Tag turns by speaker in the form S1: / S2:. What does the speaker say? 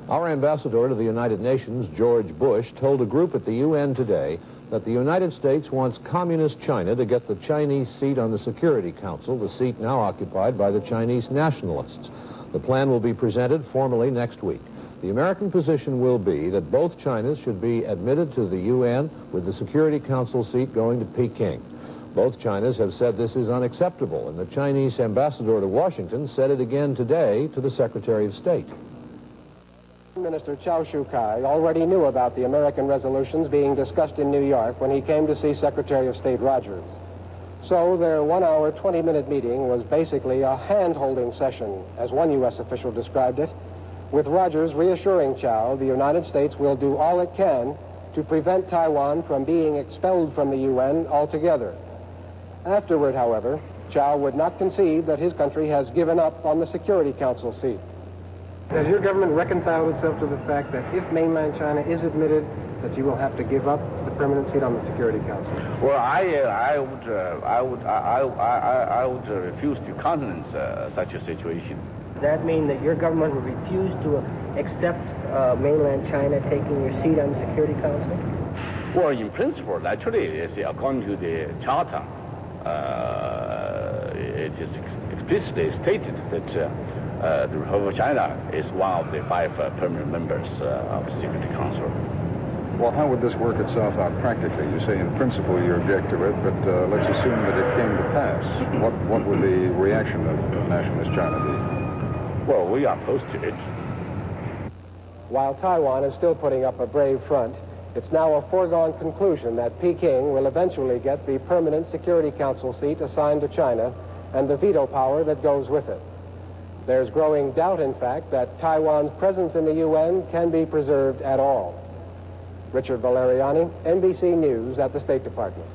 S1: Our ambassador to the United Nations, George Bush, told a group at the UN today that the United States wants Communist China to get the Chinese seat on the Security Council, the seat now occupied by the Chinese nationalists. The plan will be presented formally next week. The American position will be that both Chinas should be admitted to the UN with the Security Council seat going to Peking. Both Chinas have said this is unacceptable, and the Chinese ambassador to Washington said it again today to the Secretary of State.
S2: Minister Chow Shu-kai already knew about the American resolutions being discussed in New York when he came to see Secretary of State Rogers. So their 1 hour, 20-minute meeting was basically a hand-holding session, as one U.S. official described it, with Rogers reassuring Chow the United States will do all it can to prevent Taiwan from being expelled from the UN altogether. Afterward, however, Chow would not concede that his country has given up on the Security Council seat. Has your government reconciled itself to the fact that if mainland China is admitted, that you will have to give up the permanent seat on the Security Council?
S3: Well, I would refuse to countenance such a situation.
S4: Does that mean that your government would refuse to accept mainland China taking your seat on the Security Council?
S3: Well, in principle, naturally, it's according to the Charter, it is explicitly stated that the Republic of China is one of the 5 permanent members of the Security Council.
S5: Well, how would this work itself out practically? You say in principle you object to it, but let's assume that it came to pass. What would the reaction of nationalist China be?
S3: Well, we are opposed to it.
S2: While Taiwan is still putting up a brave front, it's now a foregone conclusion that Peking will eventually get the permanent Security Council seat assigned to China and the veto power that goes with it. There's growing doubt, in fact, that Taiwan's presence in the UN can be preserved at all. Richard Valeriani, NBC News at the State Department.